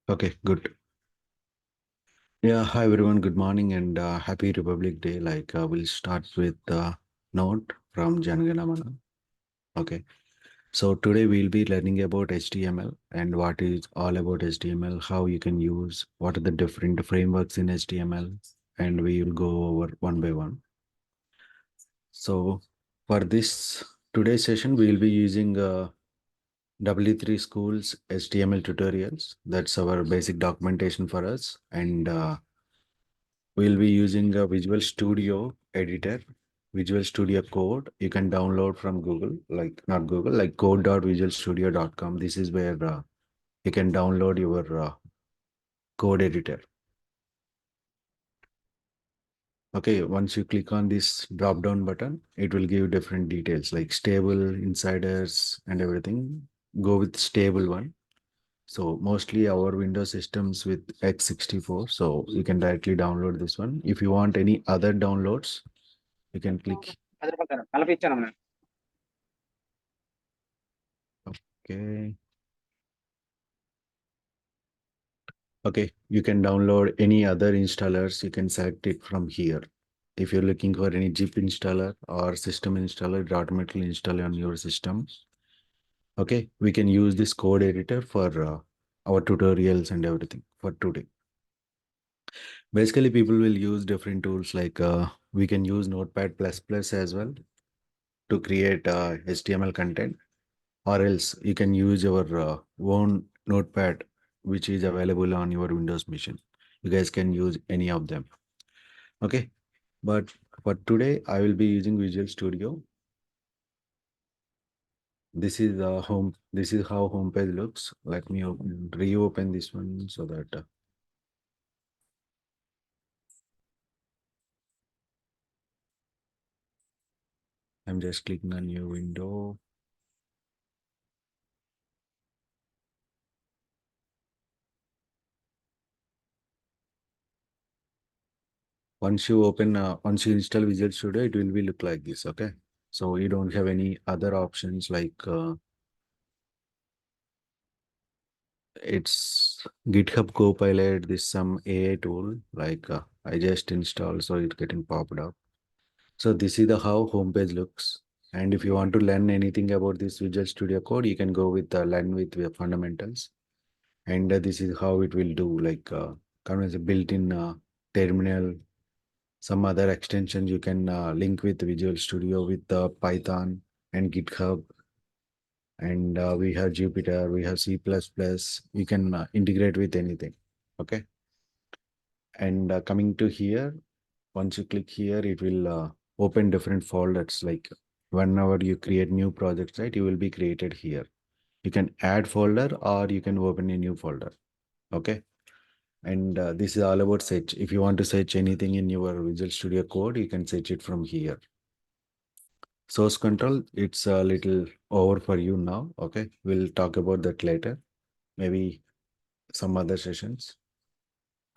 Okay, good. Yeah, hi everyone. Good morning and happy Republic Day. We'll start with note from Janagana Mana. Okay, so today we'll be learning about HTML and what is all about HTML, how you can use, what are the different frameworks in HTML, and we will go over one by one. So for this today's session, we will be using W3 Schools HTML tutorials. That's our basic documentation for us, and we'll be using a Visual Studio editor, Visual Studio Code. You can download from Google, like not Google, like code.visualstudio.com. This is where you can download your code editor. Okay, once you click on this drop down button, it will give different details like stable, insiders, and everything. Go with stable one. So mostly our Windows systems with x64. So you can directly download this one. If you want any other downloads, you can click. Okay. Okay, you can download any other installers. You can select it from here. If you're looking for any zip installer or system installer, it automatically install on your system. Okay, we can use this code editor for our tutorials and everything for today. Basically, people will use different tools like we can use Notepad++ as well to create HTML content, or else you can use your own Notepad, which is available on your Windows machine. You guys can use any of them. Okay, but for today, I will be using Visual Studio. This is the home. This is how homepage looks. Let me reopen this one so that I'm just clicking on new window. Once you install Visual Studio, it will be look like this. Okay, so you don't have any other options like it's GitHub Copilot. This some AI tool like I just installed, so it's getting popped up. So this is the how homepage looks. And if you want to learn anything about this Visual Studio Code, you can go with learn with fundamentals. And this is how it will do. Like come as a built-in terminal, some other extensions you can link with Visual Studio with Python and GitHub. And we have Jupyter, we have C++. You can integrate with anything. Okay. And coming to here, once you click here, it will open different folders. Like whenever you create new projects, right, you will be created here. You can add folder or you can open a new folder. Okay. And this is all about search. If you want to search anything in your Visual Studio Code, you can search it from here. Source control, it's a little over for you now. Okay. We'll talk about that later. Maybe some other sessions.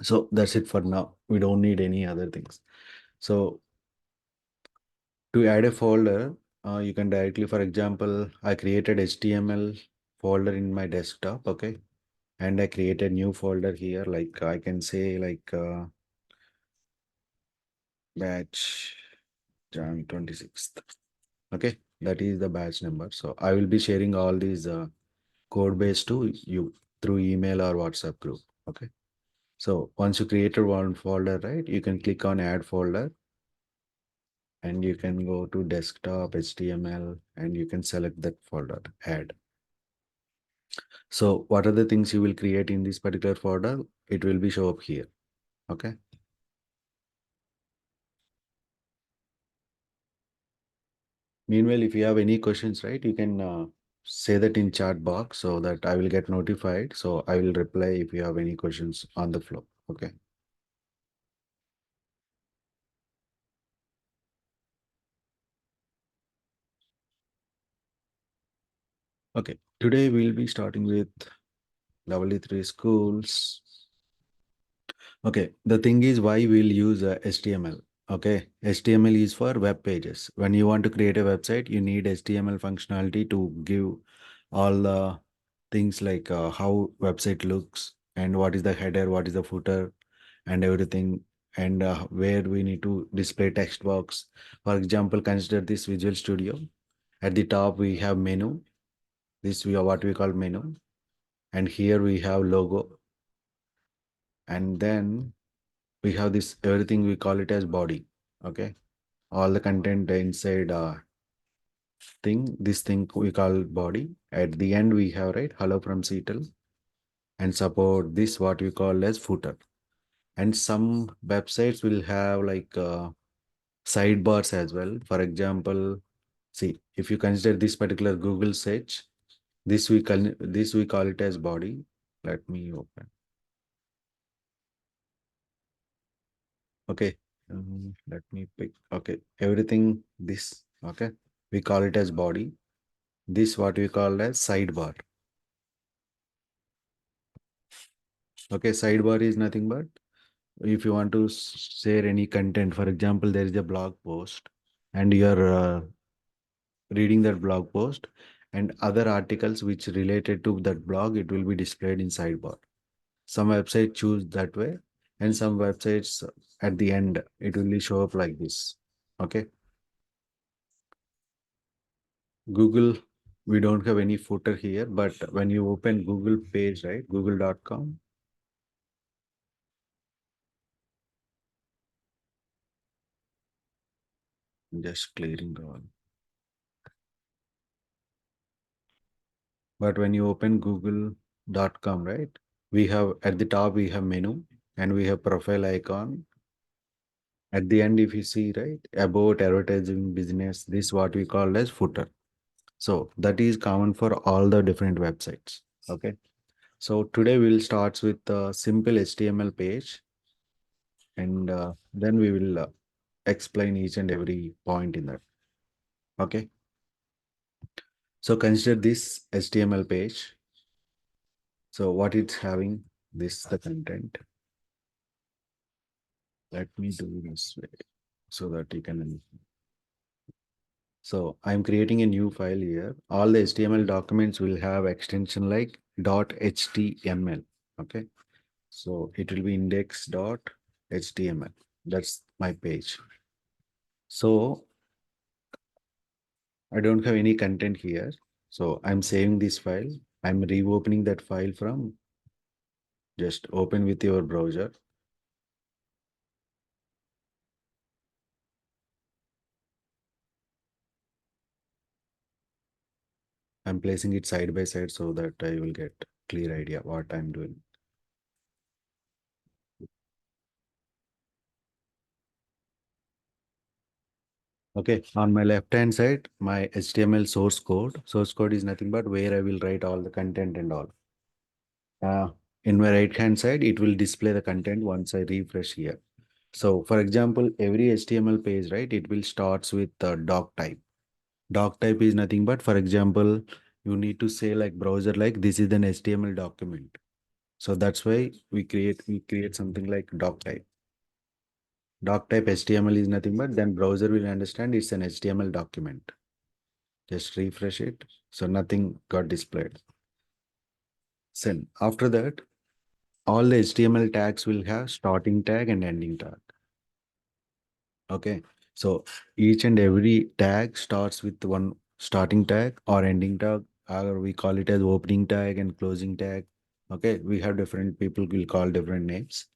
So that's it for now. We don't need any other things. So to add a folder, you can directly, for example, I created HTML folder in my desktop, okay? And I created new folder here, like I can say like batch Jan 26th. Okay, that is the batch number. So I will be sharing all these code base to you through email or WhatsApp group. Okay. So once you created one folder, right, you can click on add folder and you can go to desktop HTML and you can select that folder, add. So what are the things you will create in this particular folder? It will be show up here. Okay. Meanwhile, if you have any questions, right, you can say that in chat box so that I will get notified. So I will reply if you have any questions on the flow. Okay. Okay. Today we'll be starting with W3 schools. Okay. The thing is why we'll use HTML. Okay. HTML is for web pages. When you want to create a website, you need HTML functionality to give all the things like how website looks and what is the header, what is the footer, and everything, and where we need to display text box. For example, consider this Visual Studio. At the top, we have menu. This we are what we call menu, and here we have logo, and then we have this everything we call it as body. Okay, all the content inside this thing we call body. At the end, we have right hello from Seattle, and support this what we call as footer. And some websites will have like sidebars as well. For example, see if you consider this particular Google search, this we call it as body. Let me open. Okay, let me pick. Okay, everything this. Okay, we call it as body. This what we call as sidebar. Okay, sidebar is nothing but if you want to share any content. For example, there is a blog post, and you're reading that blog post, and other articles which related to that blog, it will be displayed in sidebar. Some websites choose that way, and some websites at the end it will show up like this. Okay, Google, we don't have any footer here, but when you open Google page, right, google.com, just clearing the one. But when you open google.com, right, we have at the top we have menu, and we have profile icon. At the end, if you see, right, about advertising business, this what we call as footer. So that is common for all the different websites. Okay. So today we'll start with a simple HTML page, and then we will explain each and every point in that. Okay. So consider this HTML page. So what it's having, this the content. Let me do this way so that you can. So I'm creating a new file here. All the HTML documents will have extension like .html. Okay. So it will be index.html. That's my page. So I don't have any content here. So I'm saving this file. I'm reopening that file from just open with your browser. I'm placing it side by side so that I will get clear idea what I'm doing. Okay, on my left hand side, my HTML source code. Source code is nothing but where I will write all the content and all. Uh, in my right hand side, it will display the content once I refresh here. So for example, every HTML page, right, it will starts with doc type. Doc type is nothing but, for example, you need to say like browser, like this is an HTML document. So that's why we create something like doc type. Doc type HTML is nothing but then browser will understand it's an HTML document. Just refresh it. So nothing got displayed. Send. After that, all the HTML tags will have starting tag and ending tag. Okay. So each and every tag starts with one starting tag or ending tag, or we call it as opening tag and closing tag. Okay. We have different people will call different names.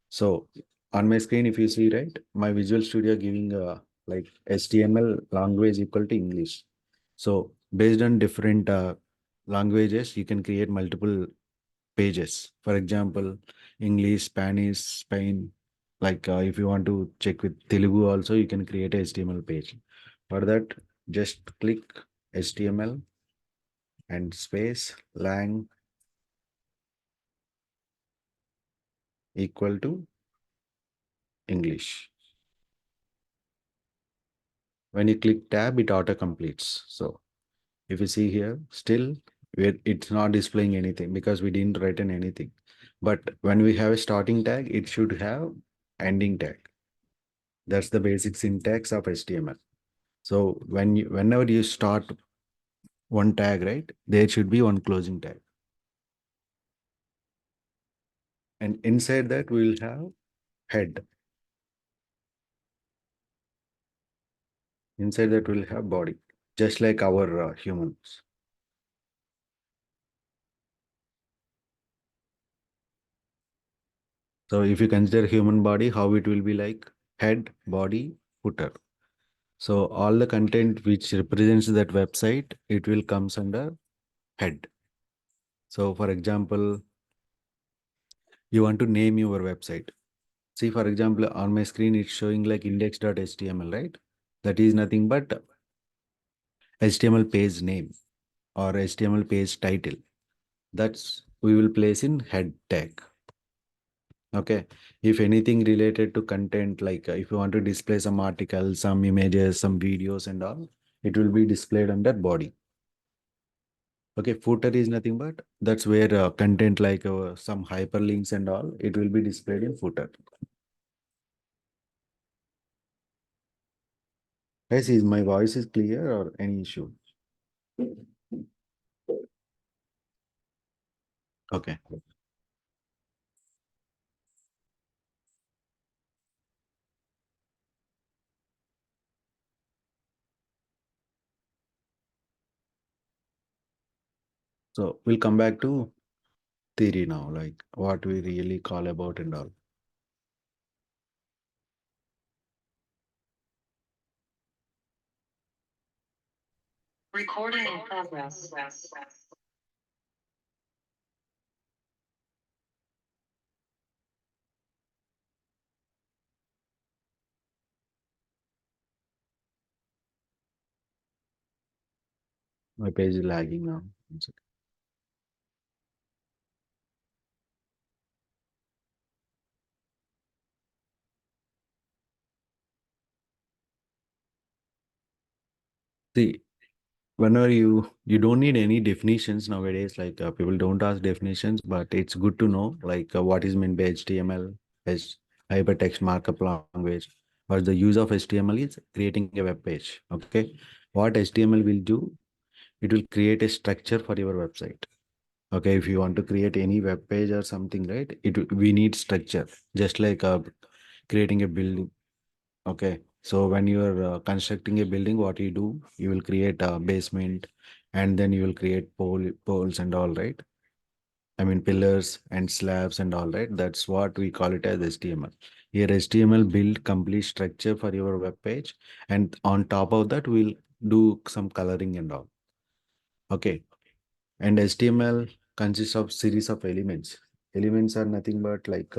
So on my screen, if you see, right, my Visual Studio giving like HTML language equal to English. So based on different languages, you can create multiple pages. For example, English, Spanish, Spain. Like if you want to check with Telugu also, you can create a HTML page. For that, just click HTML and space lang equal to English. When you click tab, it auto completes. So if you see here, still it's not displaying anything because we didn't write in anything. But when we have a starting tag, it should have ending tag. That's the basic syntax of HTML. So whenever you start one tag, right, there should be one closing tag. And inside that we'll have head. Inside that we'll have body, just like our humans. So if you consider human body, how it will be like head, body, footer. So all the content which represents that website, it will comes under head. So for example, you want to name your website. See, for example, on my screen, it's showing like index.html, right? That is nothing but HTML page name or HTML page title. That's we will place in head tag. Okay. If anything related to content, like if you want to display some articles, some images, some videos and all, it will be displayed under body. Okay. Footer is nothing but that's where content like some hyperlinks and all, it will be displayed in footer. Guys, is my voice is clear or any issue? Okay. So we'll come back to theory now, like what we really call about and all. Recording in progress. My page is lagging now. One second. See, whenever you don't need any definitions nowadays, like people don't ask definitions, but it's good to know like what is meant by HTML as hypertext markup language, or the use of HTML is creating a web page. Okay, what HTML will do, it will create a structure for your website. Okay, if you want to create any web page or something, right, we need structure, just like creating a building. Okay, so when you are constructing a building, what you do, you will create a basement, and then you will create poles and all, right? I mean pillars and slabs and all, right? That's what we call it as HTML. Here, HTML build complete structure for your web page, and on top of that, we'll do some coloring and all. Okay, and HTML consists of series of elements. Elements are nothing but like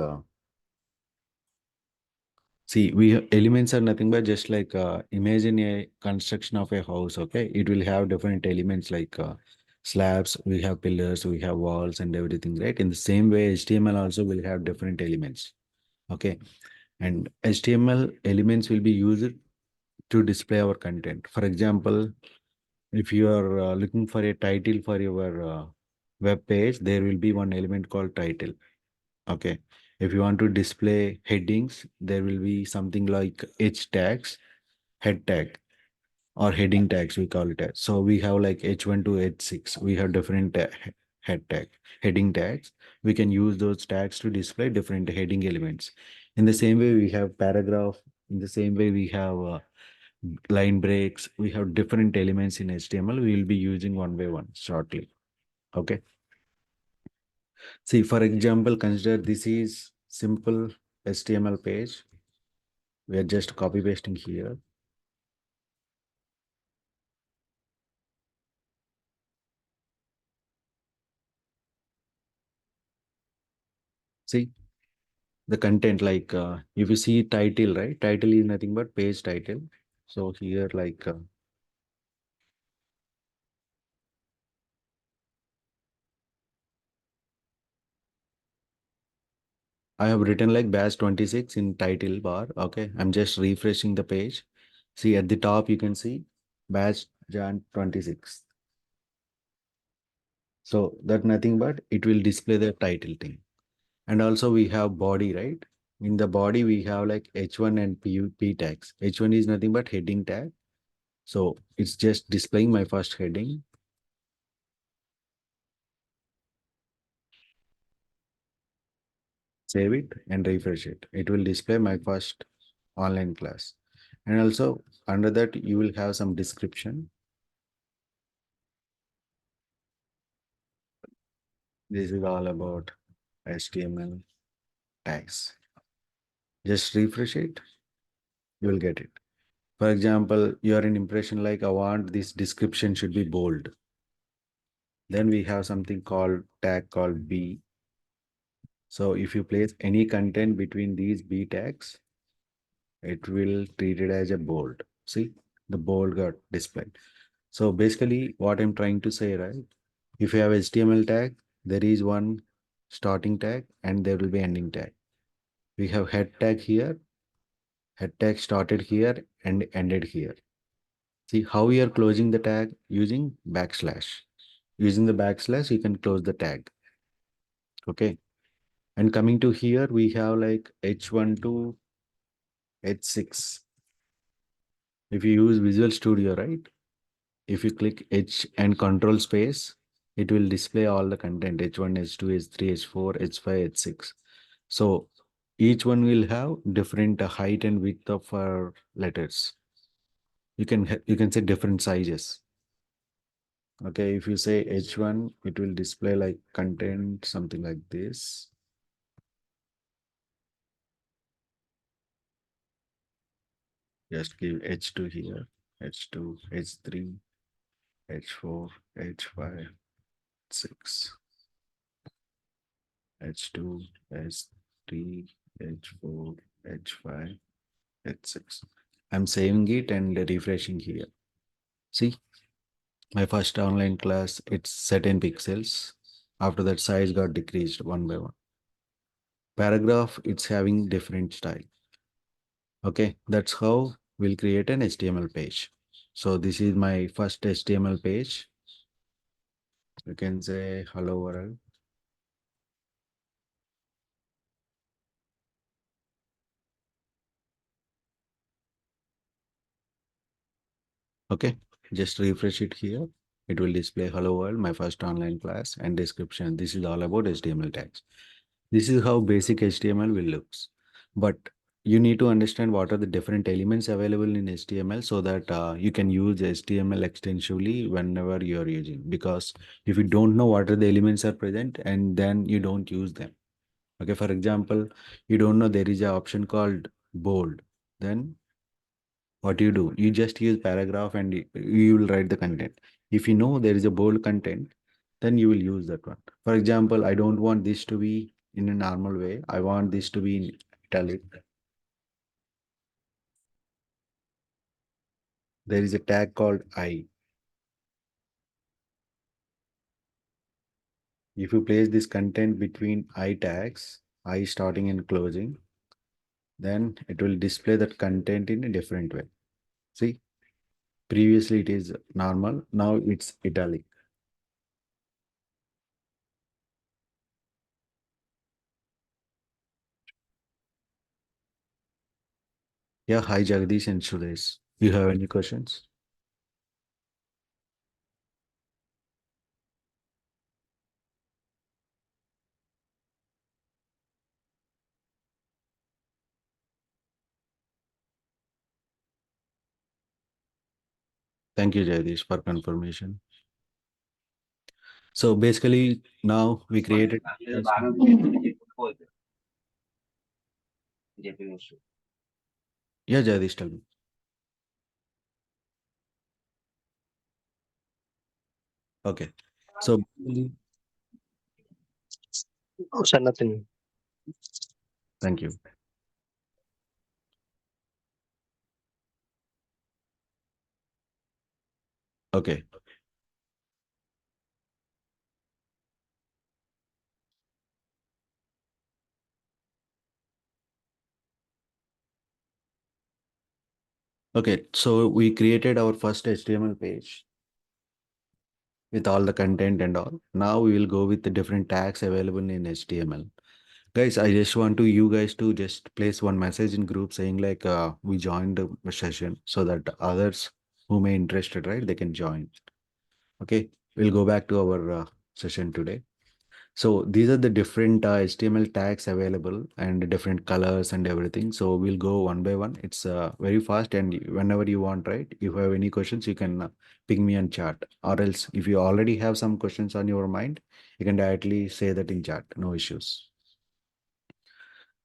see, elements are nothing but just like imagine a construction of a house. Okay, it will have different elements like slabs. We have pillars, we have walls, and everything. Right. In the same way, HTML also will have different elements. Okay, and HTML elements will be used to display our content. For example, if you are looking for a title for your web page, there will be one element called title. Okay. If you want to display headings, there will be something like H tags, head tag, or heading tags, we call it as. So we have like H1 to H6. We have different head tag, heading tags. We can use those tags to display different heading elements. In the same way, we have paragraph. In the same way, we have line breaks. We have different elements in HTML. We will be using one by one shortly. Okay. See, for example, consider this is simple HTML page. We are just copy pasting here. See the content like if you see title, right? Title is nothing but page title. So here like I have written like batch 26 in title bar. Okay. I'm just refreshing the page. See at the top, you can see batch Jan 26. So that nothing but it will display the title thing. And also we have body, right? In the body, we have like H1 and P tags. H1 is nothing but heading tag. So it's just displaying my first heading. Save it and refresh it. It will display my first online class. And also under that, you will have some description. This is all about HTML tags. Just refresh it, you will get it. For example, you are in impression like I want this description should be bold. Then we have something called tag called B. So if you place any content between these B tags, it will treat it as a bold. See, the bold got displayed. So basically what I'm trying to say, right? If you have HTML tag, there is one starting tag and there will be ending tag. We have head tag here, head tag started here and ended here. See how we are closing the tag using backslash. Using the backslash, you can close the tag. Okay. And coming to here, we have like H1 to H6. If you use Visual Studio, right? If you click H and control space, it will display all the content H1, H2, H3, H4, H5, H6. So each one will have different height and width of letters. You can set different sizes. Okay, if you say H1, it will display like content, something like this. Just give H2 here, H2, H3, H4, H5, 6, H2, H3, H4, H5, H6. I'm saving it and refreshing here. See, my first online class, it's set in pixels. After that, size got decreased one by one. Paragraph, it's having different style. Okay, that's how we'll create an HTML page. So this is my first HTML page. You can say hello world. Okay, just refresh it here. It will display hello world, my first online class and description. This is all about HTML tags. This is how basic HTML will looks. But you need to understand what are the different elements available in HTML so that you can use HTML extensively whenever you are using. Because if you don't know what are the elements are present and then you don't use them. Okay, for example, you don't know there is an option called bold. Then what you do? You just use paragraph and you will write the content. If you know there is a bold content, then you will use that one. For example, I don't want this to be in a normal way. I want this to be in italic. There is a tag called I. If you place this content between I tags, I starting and closing, then it will display that content in a different way. See, previously it is normal, now it's italic. Yeah, hi Jagdish and Suresh. You have any questions? Thank you, Jagdish, for confirmation. So basically, now we created. Yeah, Jagdish, tell me. Okay. So Oh, sir, nothing. thank you. Okay. Okay. So we created our first HTML page with all the content and all. Now we will go with the different tags available in HTML. Guys, I just want to you guys to just place one message in group saying like we joined the session so that others who may interested, right, they can join. Okay. We'll go back to our session today. So these are the different HTML tags available and different colors and everything. So we'll go one by one. It's very fast, and whenever you want, right? If you have any questions, you can ping me on chat. Or else, if you already have some questions on your mind, you can directly say that in chat. No issues.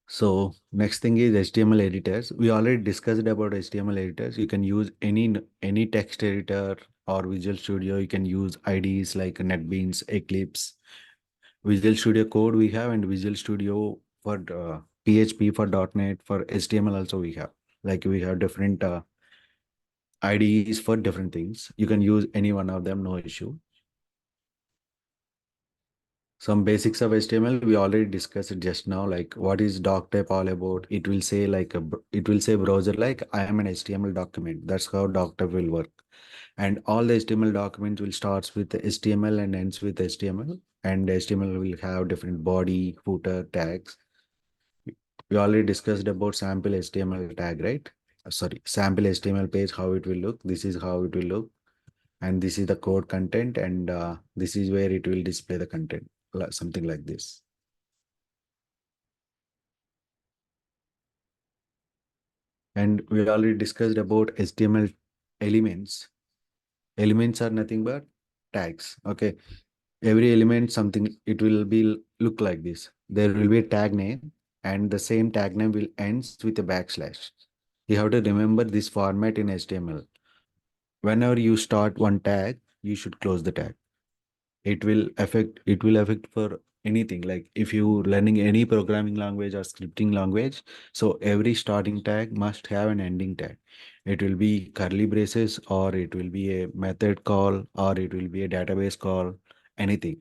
So next thing is HTML editors. We already discussed about HTML editors. You can use any text editor or Visual Studio. You can use IDEs like NetBeans, Eclipse, Visual Studio Code we have, and Visual Studio for PHP, for .NET, for HTML also we have. Like we have different IDEs for different things. You can use any one of them, no issue. Some basics of HTML we already discussed it just now. Like what is doc type all about? It will say like it will say browser like I am an HTML document. That's how doc type will work. And all the HTML documents will starts with HTML and ends with HTML. And HTML will have different body, footer, tags. We already discussed about sample HTML tag, right? Sorry, sample HTML page, how it will look. This is how it will look. And this is the code content. And this is where it will display the content, something like this. And we already discussed about HTML elements. Elements are nothing but tags. Okay. Every element, something, it will be look like this. There will be a tag name, and the same tag name will ends with a backslash. You have to remember this format in HTML. Whenever you start one tag, you should close the tag. It will affect for anything, like if you learning any programming language or scripting language, so every starting tag must have an ending tag. It will be curly braces, or it will be a method call, or it will be a database call, anything.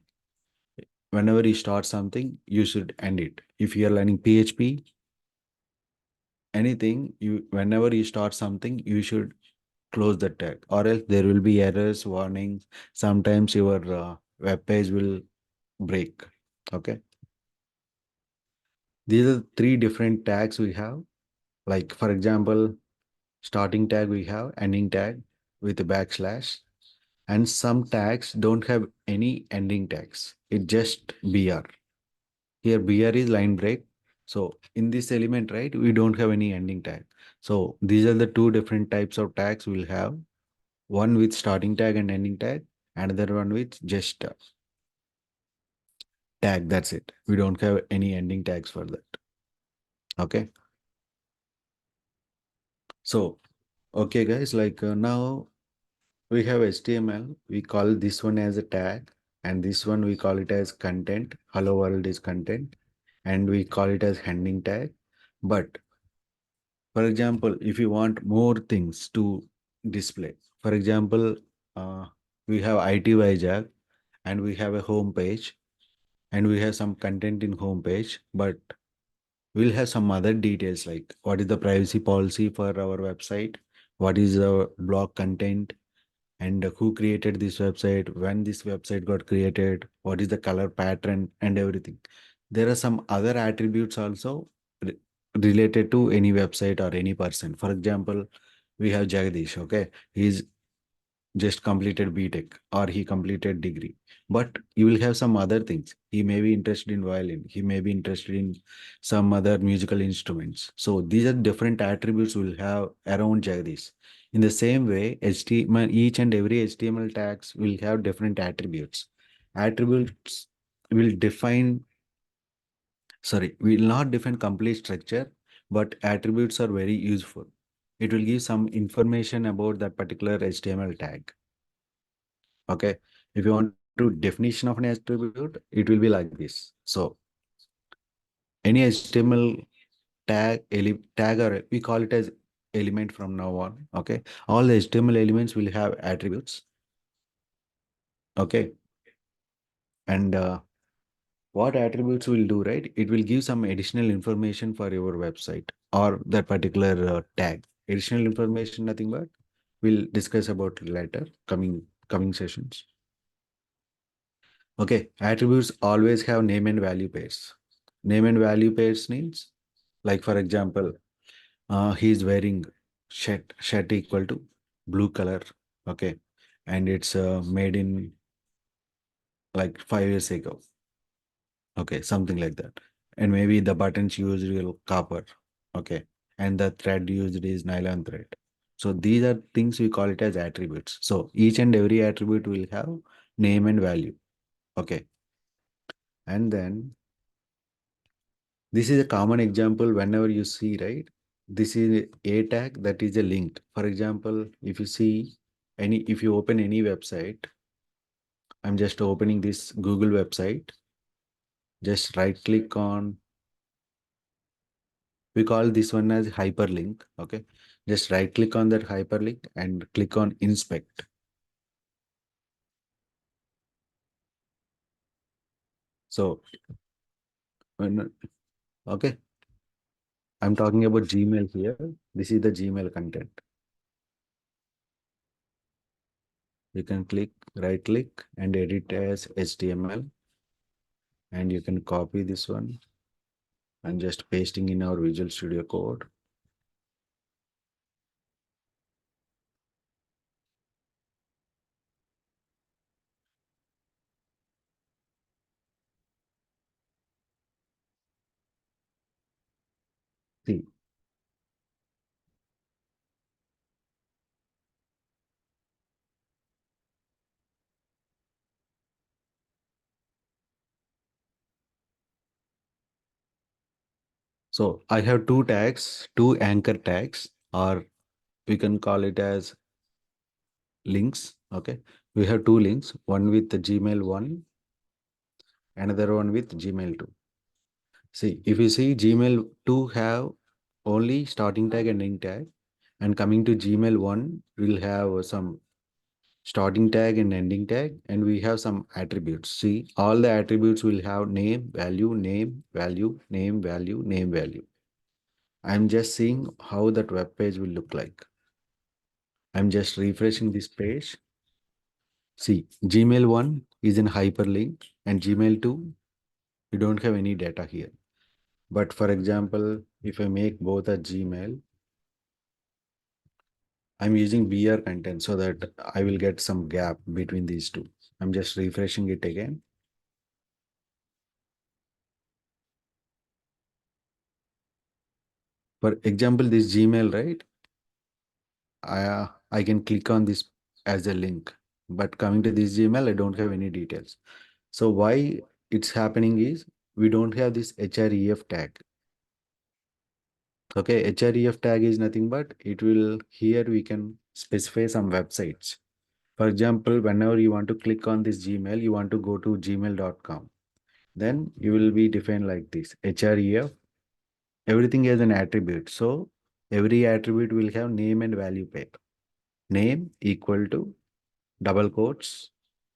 Whenever you start something, you should end it. If you are learning PHP, anything, you whenever you start something, you should close the tag, or else there will be errors, warnings. Sometimes your web page will break. Okay. These are three different tags we have. Like for example, starting tag we have, ending tag with a backslash, and some tags don't have any ending tags. It just BR. Here BR is line break. So in this element, right, we don't have any ending tag. So these are the two different types of tags we'll have. One with starting tag and ending tag, another one with just tag. That's it. We don't have any ending tags for that. Okay. So, okay, guys, like now we have HTML. We call this one as a tag, and this one we call it as content. Hello world is content, and we call it as ending tag. But for example, if you want more things to display, for example, uh, we have ITVizag, and we have a home page, and we have some content in home page, but we'll have some other details like what is the privacy policy for our website, what is the blog content, and who created this website, when this website got created, what is the color pattern, and everything. There are some other attributes also re- related to any website or any person. For example, we have Jagdish. Okay, he's just completed BTech, or he completed degree. But you will have some other things. He may be interested in violin. He may be interested in some other musical instruments. So these are different attributes we'll have around Jagdish. In the same way, HTML, each and every HTML tags will have different attributes. Attributes will define, sorry, will not define complete structure, but attributes are very useful. It will give some information about that particular HTML tag. Okay. If you want to definition of an attribute, it will be like this. So any HTML tag, or we call it as element from now on. Okay. All the HTML elements will have attributes. Okay. And what attributes will do, right? It will give some additional information for your website or that particular tag. Additional information, nothing but we'll discuss about later coming sessions. Okay, attributes always have name and value pairs. Name and value pairs means, like for example, he is wearing shirt equal to blue color. Okay, and it's made in like 5 years ago. Okay, something like that. And maybe the buttons used will copper. Okay. And the thread used is nylon thread. So these are things we call it as attributes. So each and every attribute will have name and value. Okay. And then this is a common example whenever you see, right? This is a tag that is a link. For example, if you see if you open any website, I'm just opening this Google website, just right click on, we call this one as hyperlink. Okay. Just right click on that hyperlink and click on inspect. So when, okay, I'm talking about Gmail here. This is the Gmail content. You can right click and edit as HTML, and you can copy this one and just pasting in our Visual Studio Code. See, so I have two tags, two anchor tags, or we can call it as links. Okay. We have two links, one with the Gmail 1, another one with Gmail 2. See, if you see Gmail 2 have only starting tag and ending tag, and coming to Gmail 1, we'll have some starting tag and ending tag, and we have some attributes. See, all the attributes will have name, value, name, value, name, value, name, value. I'm just seeing how that web page will look like. I'm just refreshing this page. See, Gmail 1 is in hyperlink, and Gmail 2, you don't have any data here. But for example, if I make both a Gmail, I'm using BR content so that I will get some gap between these two. I'm just refreshing it again. For example, this Gmail, right? I can click on this as a link, but coming to this Gmail, I don't have any details. So why it's happening is we don't have this href tag. Okay, href tag is nothing but it will, here we can specify some websites. For example, whenever you want to click on this Gmail, you want to go to gmail.com. Then you will be defined like this href. Everything has an attribute. So every attribute will have name and value pair. Name equal to double quotes,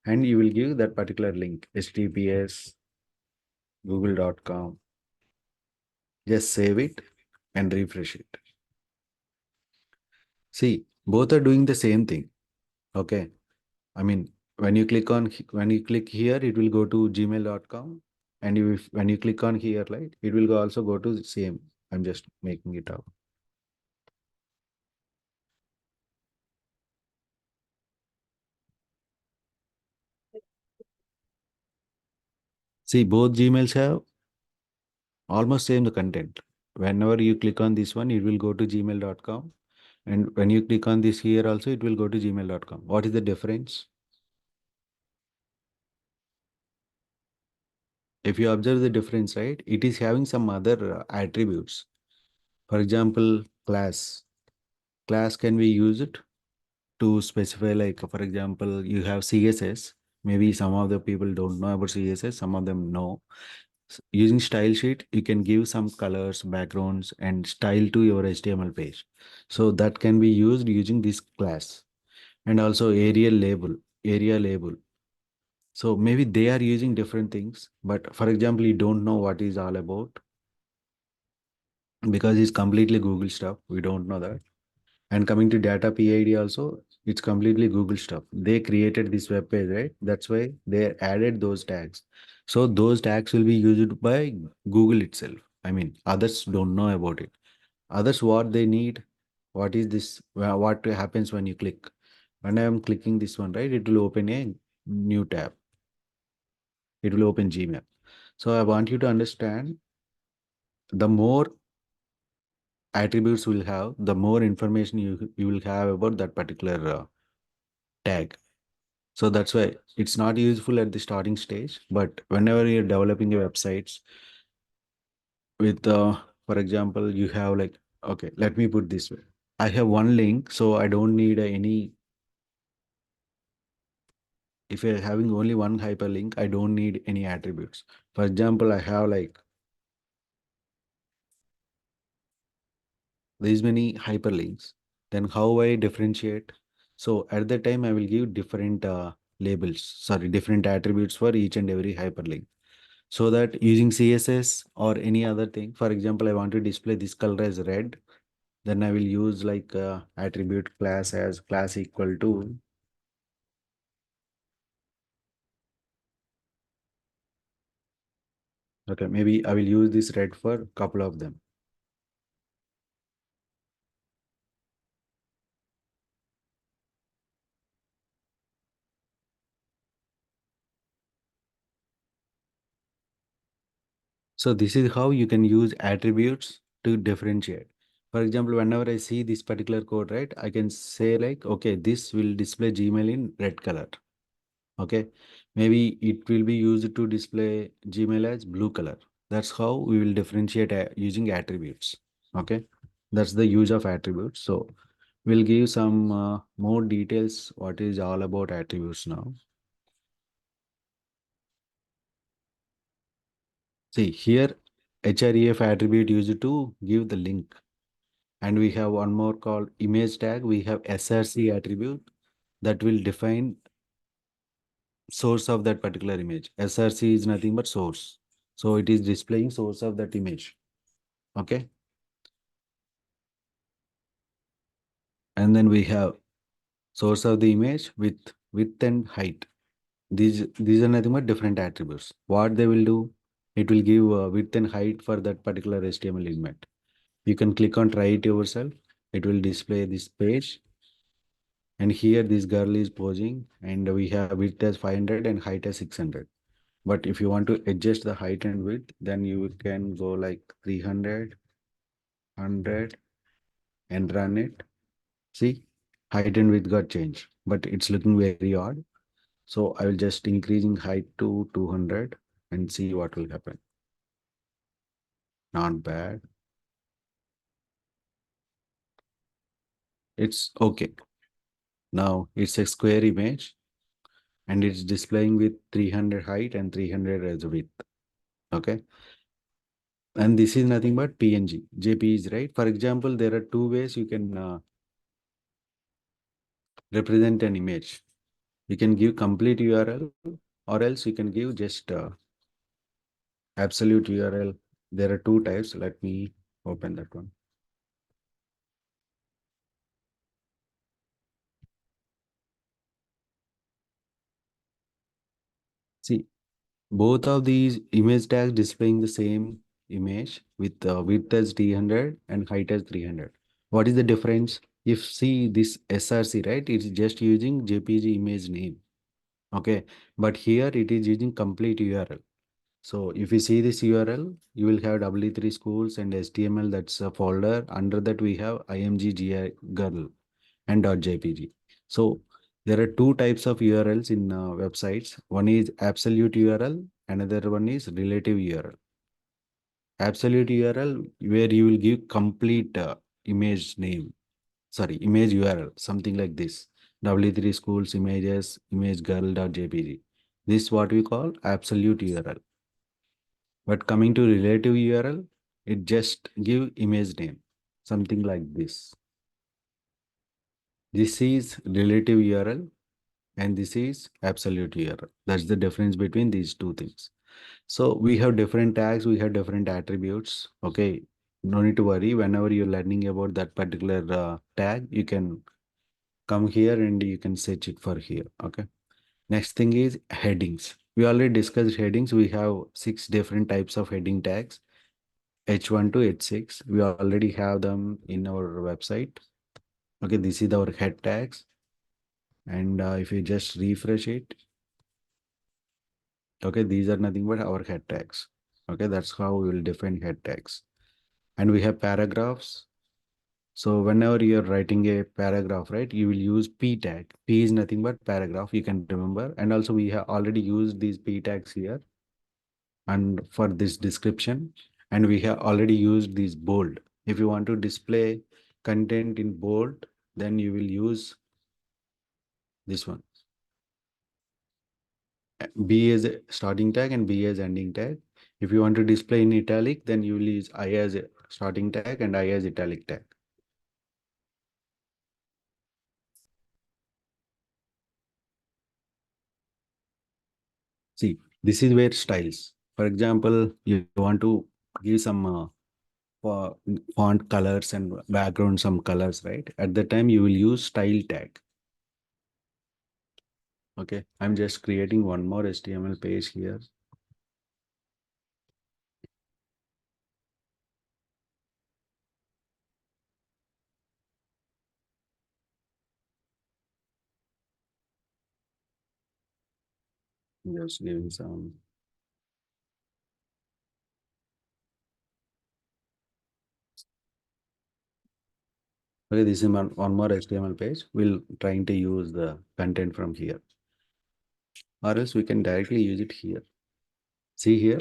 and you will give that particular link https google.com. Just save it and refresh it. See, both are doing the same thing. Okay. I mean, when you click here, it will go to gmail.com. And when you click on here, right, it will also go to the same. I'm just making it up. See, both Gmails have almost same the content. Whenever you click on this one, it will go to gmail.com. And when you click on this here also, it will go to gmail.com. What is the difference? If you observe the difference, right, it is having some other attributes. For example, class. Class can be used to specify, like, for example, you have CSS. Maybe some of the people don't know about CSS, some of them know. Using style sheet, you can give some colors, backgrounds, and style to your HTML page. So that can be used using this class. And also area label. So maybe they are using different things, but for example, you don't know what is all about because it's completely Google stuff. We don't know that. And coming to data PID also, it's completely Google stuff. They created this web page, right? That's why they added those tags. So those tags will be used by Google itself. I mean, others don't know about it. Others, what they need, what is this? What happens when you click? When I am clicking this one, right? It will open a new tab. it will open Gmail. So I want you to understand, the more attributes will have, the more information you will have about that particular tag. So that's why it's not useful at the starting stage, but whenever you're developing your websites with, for example, you have like, okay, let me put this way. I have one link, so I don't need any, if you're having only one hyperlink, I don't need any attributes. For example, I have like these many hyperlinks, then how I differentiate? So at that time, I will give different labels, sorry, different attributes for each and every hyperlink. So that using CSS or any other thing, for example, I want to display this color as red, then I will use like attribute class as class equal to, okay, maybe I will use this red for a couple of them. So this is how you can use attributes to differentiate. For example, whenever I see this particular code, right, I can say like, okay, this will display Gmail in red color. Okay, maybe it will be used to display Gmail as blue color. That's how we will differentiate using attributes. Okay, that's the use of attributes. So we'll give some more details what is all about attributes now. See here, href attribute used to give the link. And we have one more called image tag. We have src attribute that will define source of that particular image. Src is nothing but source. So it is displaying source of that image. Okay. And then we have source of the image with width and height. These are nothing but different attributes. What they will do, it will give width and height for that particular HTML element. You can click on try it yourself. It will display this page. And here this girl is posing and we have width as 500 and height as 600. But if you want to adjust the height and width, then you can go like 300, 100 and run it. See, height and width got changed, but it's looking very odd. So I will just increasing height to 200 and see what will happen. Not bad. It's okay. Now it's a square image and it's displaying with 300 height and 300 as width. Okay. And this is nothing but PNG, JPEG, right? For example, there are two ways you can represent an image. You can give complete URL or else you can give just absolute URL. There are two types. Let me open that one. See, both of these image tags displaying the same image with width as 300 and height as 300. What is the difference? If see this SRC, right, it's just using JPG image name. Okay, but here it is using complete URL. So if you see this URL, you will have W3 schools and HTML. That's a folder. Under that we have img girl and .jpg. So there are two types of URLs in websites. One is absolute URL. Another one is relative URL. Absolute URL where you will give complete image name. Sorry, image URL, something like this. W3 schools images image girl.jpg. This is what we call absolute URL. But coming to relative URL, it just give image name, something like this. This is relative URL and this is absolute URL. That's the difference between these two things. So we have different tags, we have different attributes. Okay, no need to worry. Whenever you're learning about that particular tag, you can come here and you can search it for here. Okay. Next thing is headings. We already discussed headings. We have 6 different types of heading tags. H1 to H6. We already have them in our website. Okay, this is our head tags. And if you just refresh it, Okay, these are nothing but our head tags. Okay, that's how we will define head tags. And we have paragraphs. So whenever you're writing a paragraph, right, you will use p tag. P is nothing but paragraph, you can remember. And also we have already used these p tags here and for this description. And we have already used this bold. If you want to display content in bold, then you will use this one. B as a starting tag and B as ending tag. If you want to display in italic, then you will use I as a starting tag and I as italic tag. See, this is where styles. For example, you want to give some for font colors and background some colors, right? At the time you will use style tag. Okay, I'm just creating one more HTML page here. Just giving some. Okay, this is one more HTML page. We'll trying to use the content from here, or else we can directly use it here. See here,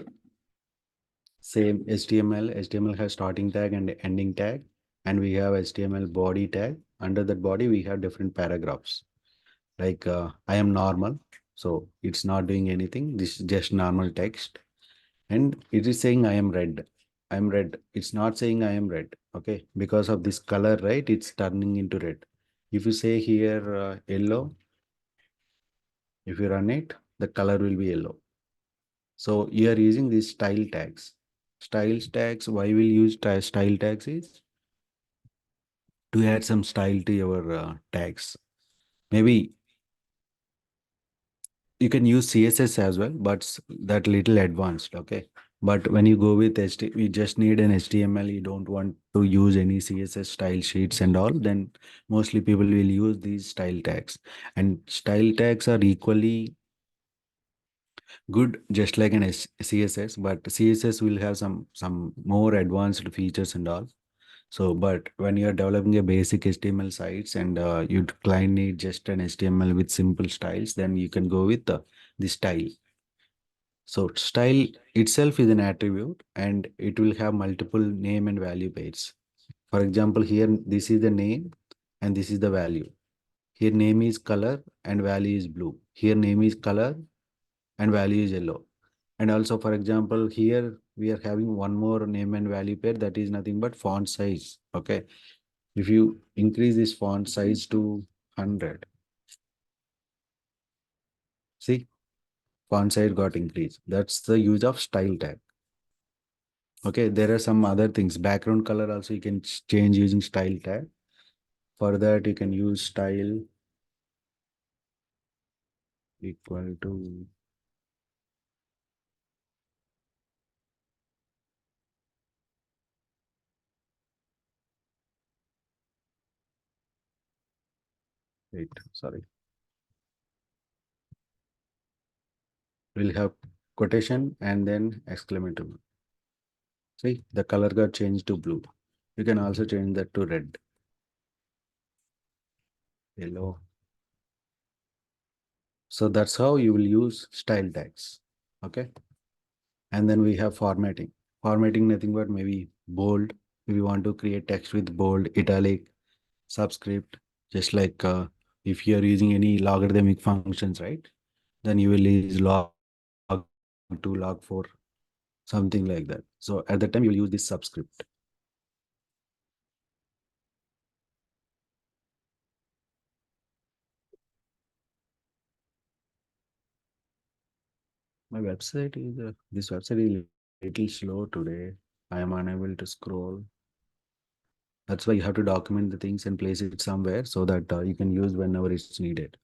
same HTML. HTML has starting tag and ending tag, and we have HTML body tag. Under that body, we have different paragraphs. Like I am normal, so it's not doing anything. This is just normal text, and it is saying I am red. I'm red. It's not saying I am red. Okay, because of this color, right? It's turning into red. If you say here yellow, if you run it, the color will be yellow. So you are using these style tags. Style tags, why we'll use style tags is to add some style to your tags. Maybe you can use CSS as well, but that little advanced. Okay. But when you go with HTML, you just need an HTML. You don't want to use any CSS style sheets and all. Then mostly people will use these style tags, and style tags are equally good, just like an CSS. But CSS will have some more advanced features and all. So, but when you're developing a basic HTML sites and you client need just an HTML with simple styles, then you can go with the style. So style itself is an attribute and it will have multiple name and value pairs. For example, here this is the name and this is the value. Here name is color and value is blue. Here name is color and value is yellow. And also, for example, here we are having one more name and value pair that is nothing but font size. Okay. If you increase this font size to 100, see, font size got increased. That's the use of style tag. Okay, there are some other things. Background color also you can change using style tag. For that, you can use style equal to, wait, sorry. We'll have quotation and then exclamation mark. See, the color got changed to blue. You can also change that to red, yellow. So that's how you will use style tags. Okay. And then we have formatting. Formatting nothing but maybe bold. If you want to create text with bold, italic, subscript, just like if you are using any logarithmic functions, right? Then you will use log 2, log 4, something like that. So at the time you will use this subscript. My website is this website is little slow today. I am unable to scroll. That's why you have to document the things and place it somewhere so that you can use whenever it's needed.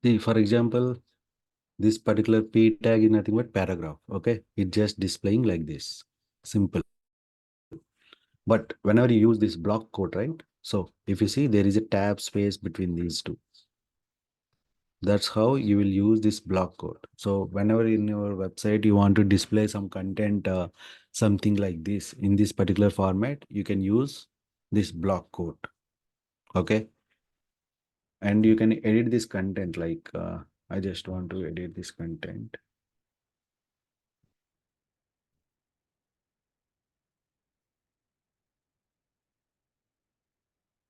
See, for example, This particular p tag is nothing but paragraph. Okay, it's just displaying like this, simple. But whenever you use this block quote, right? So if you see, there is a tab space between these two. That's how you will use this block code. So whenever in your website you want to display some content, something like this in this particular format, you can use this block code. Okay, and you can edit this content like I just want to edit this content.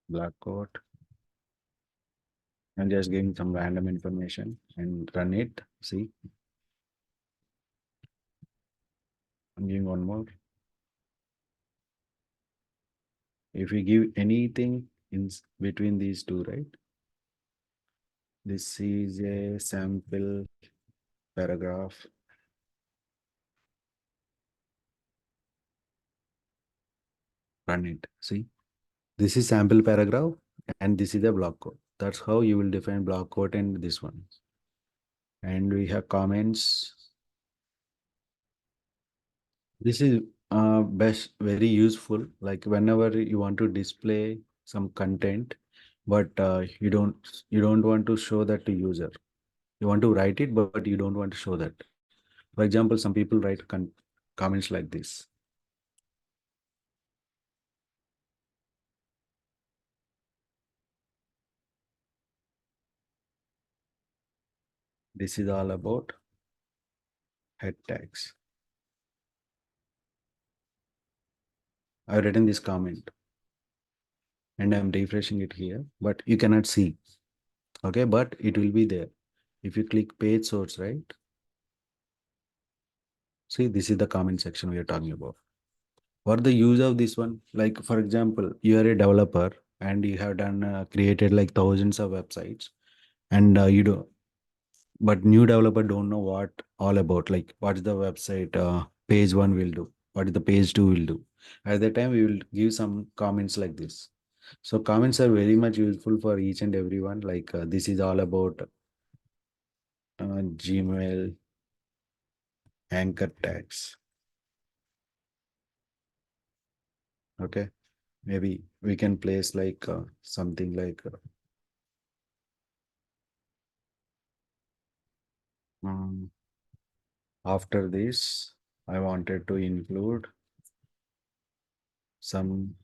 Black code and just giving some random information and run it. See, I'm giving one more. If we give anything in between these two, right? This is a sample paragraph. Run it. See, this is sample paragraph and this is the block code. That's how you will define block code and this one. And we have comments. This is best very useful. Like whenever you want to display some content, but you don't want to show that to user. You want to write it, but you don't want to show that. For example, some people write comments like this. This is all about head tags. I've written this comment and I'm refreshing it here, but you cannot see. Okay, but it will be there. If you click page source, right? See, this is the comment section we are talking about. What the use of this one? Like, for example, you are a developer and you have done created like thousands of websites, and you do, but new developer don't know what all about. Like, what is the website page one will do? What is the page two will do? At that time, we will give some comments like this. So comments are very much useful for each and everyone. Like this is all about Gmail anchor tags. Okay, maybe we can place like something like um, after this, I wanted to include some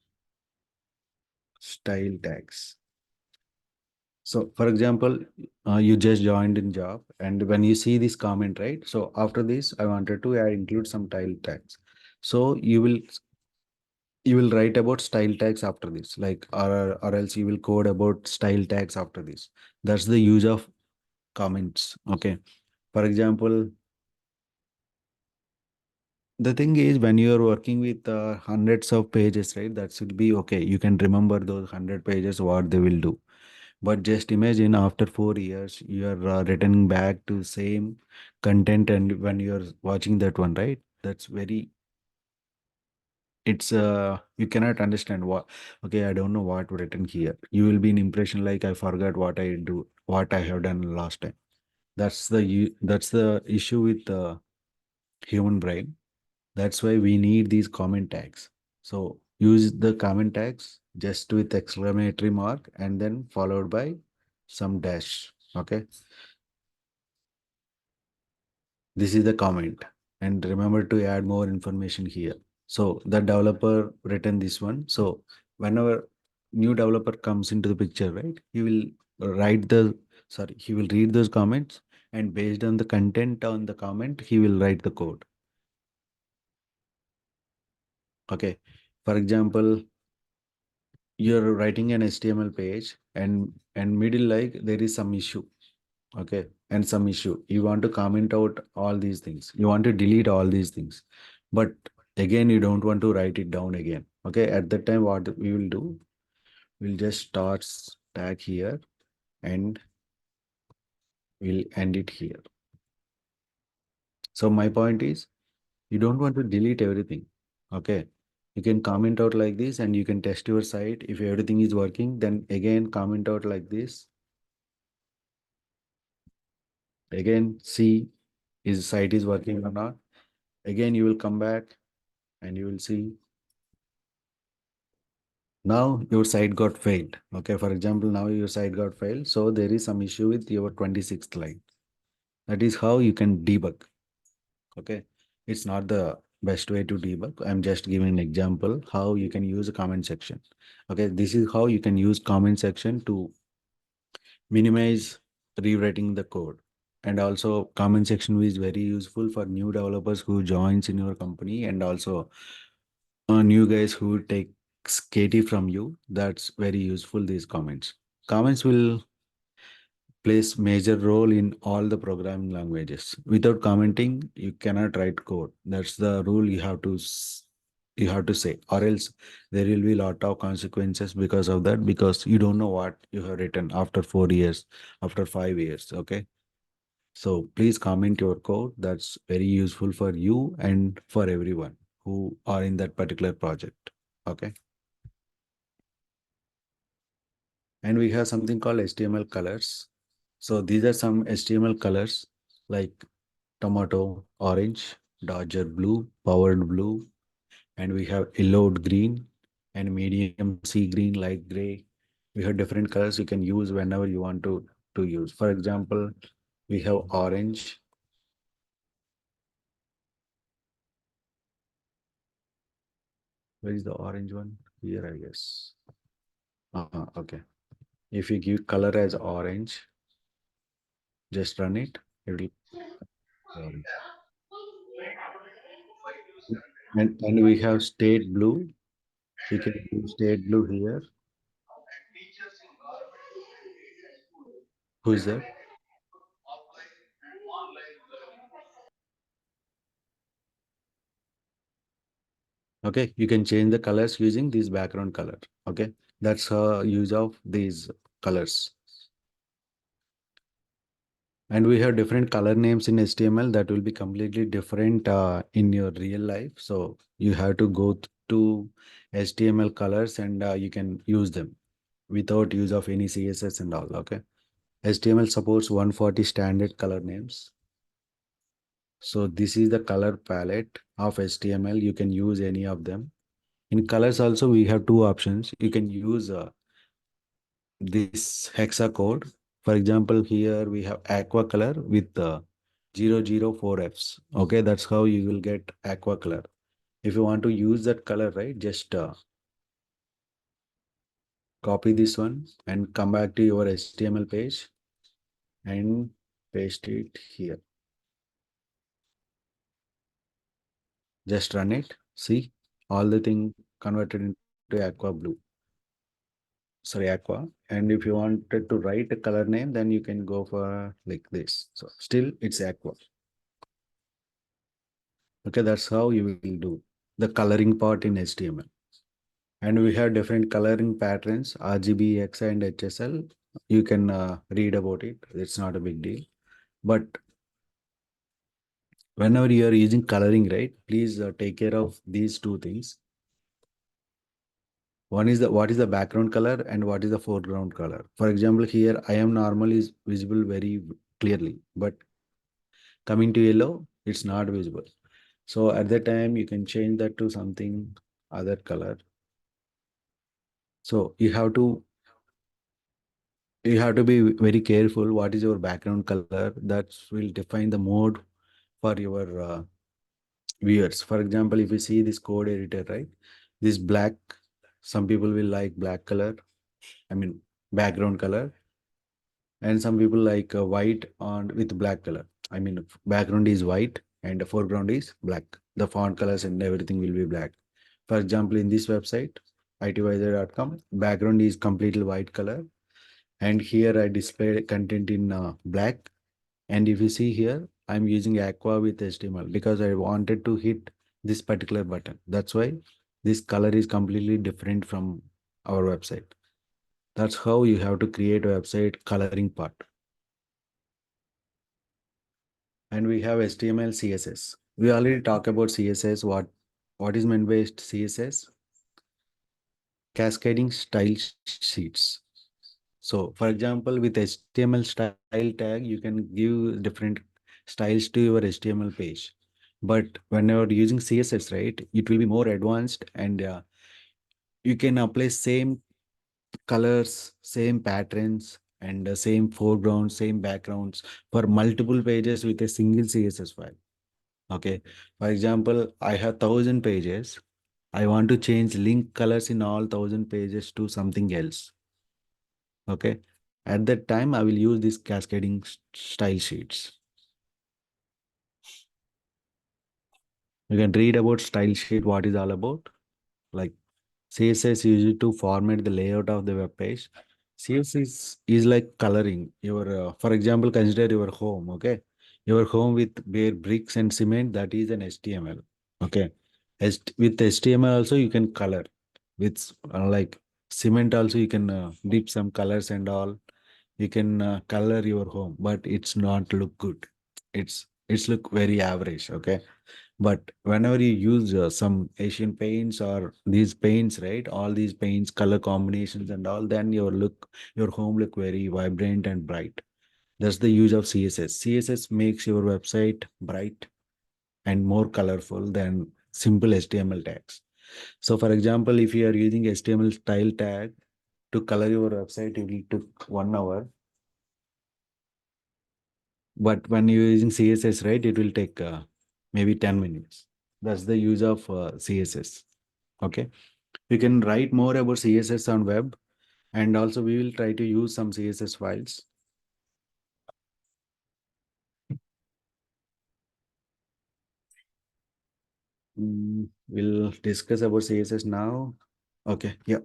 style tags. So, for example, you just joined in job, and when you see this comment, right? So after this, I wanted to include some style tags. So you will write about style tags after this, like or else you will code about style tags after this. That's the use of comments. Okay. For example, the thing is when you are working with hundreds of pages, right? That should be okay. You can remember those 100 pages, what they will do. But just imagine after 4 years, you are returning back to same content, and when you're watching that one, right? That's very, it's you cannot understand what, okay, I don't know what written here. You will be in impression like I forgot what I do, what I have done last time. That's the issue with the human brain. That's why we need these comment tags. So use the comment tags just with exclamatory mark and then followed by some dash. Okay. This is the comment. And remember to add more information here. So the developer written this one. So whenever new developer comes into the picture, right, he will he will read those comments, and based on the content on the comment, he will write the code. Okay. For example, you're writing an HTML page and middle like there is some issue. Okay. And some issue. You want to comment out all these things. You want to delete all these things. But again, you don't want to write it down again. Okay. At that time, what we will do, we'll just start tag here and we'll end it here. So my point is, you don't want to delete everything. Okay. You can comment out like this and you can test your site. If everything is working, then again comment out like this. Again, see is site is working or not. Again, you will come back and you will see now your site got failed. Okay, for example, now your site got failed. So there is some issue with your 26th line. That is how you can debug. Okay, it's not the best way to debug. I'm just giving an example how you can use a comment section. Okay, this is how you can use comment section to minimize rewriting the code. And also comment section is very useful for new developers who joins in your company, and also new guys who takes KT from you. That's very useful, these comments. Comments will plays major role in all the programming languages. Without commenting, you cannot write code. That's the rule you have to you have to say, or else there will be a lot of consequences because of that, because you don't know what you have written after 4 years, after 5 years. Okay. So please comment your code. That's very useful for you and for everyone who are in that particular project. Okay. And we have something called HTML colors. So these are some HTML colors like tomato, orange, dodger blue, powered blue, and we have yellowed green and medium sea green, light gray. We have different colors you can use whenever you want to use. For example, we have orange. Where is the orange one? Here, I guess. Okay. If you give color as orange, just run it. It will orange. And we have state blue. You can use state blue here. Who is that? Okay, you can change the colors using this background color. Okay, that's use of these colors. And we have different color names in HTML that will be completely different in your real life. So you have to go to HTML colors, and you can use them without use of any CSS and all. Okay, HTML supports 140 standard color names. So this is the color palette of HTML. You can use any of them. In colors also, we have two options. You can use this hexa code. For example, here we have aqua color with 004Fs. Okay, that's how you will get aqua color. If you want to use that color, right, just copy this one and come back to your HTML page and paste it here. Just run it. See, all the thing converted into aqua blue. Sorry, aqua. And if you wanted to write a color name, then you can go for like this. So still it's aqua. Okay, that's how you will do the coloring part in HTML. And we have different coloring patterns, RGB, XI, and HSL. You can read about it. It's not a big deal. But whenever you are using coloring, right, please take care of these two things. One is the what is the background color and what is the foreground color. For example, here I am normally is visible very clearly, but coming to yellow, it's not visible. So at that time, you can change that to something other color. So you have to be very careful what is your background color. That will define the mode for your viewers. For example, if you see this code editor, right, this black, some people will like black color, I mean background color, and some people like white on with black color. I mean background is white and the foreground is black. The font colors and everything will be black. For example, in this website, ITVizag.com, background is completely white color, and here I displayed content in black. And if you see here, I'm using aqua with HTML because I wanted to hit this particular button. That's why this color is completely different from our website. That's how you have to create a website coloring part. And we have HTML, CSS. We already talked about CSS. What is meant by CSS? Cascading style sheets. So for example, with HTML style tag, you can give different styles to your HTML page. But when you're using CSS, right, it will be more advanced, and you can apply same colors, same patterns, and same foregrounds, same backgrounds for multiple pages with a single CSS file. Okay. For example, I have 1,000 pages. I want to change link colors in all 1,000 pages to something else. Okay. At that time, I will use these cascading style sheets. You can read about style sheet, what is all about. Like CSS used to format the layout of the web page. CSS is like coloring your, for example, consider your home. Okay. Your home with bare bricks and cement, that is an HTML. Okay. With HTML also, you can color. With like cement also, you can dip some colors and all. You can color your home, but it's not look good. It's look very average. Okay. But whenever you use some Asian paints or these paints, right, all these paints, color combinations and all, then your home look very vibrant and bright. That's the use of CSS. CSS makes your website bright and more colorful than simple HTML tags. So for example, if you are using HTML style tag to color your website, it will took 1 hour. But when you're using CSS, right, it will take maybe 10 minutes. That's the use of CSS. Okay. We can write more about CSS on web, and also we will try to use some CSS files. We'll discuss about CSS now. Okay. Yeah.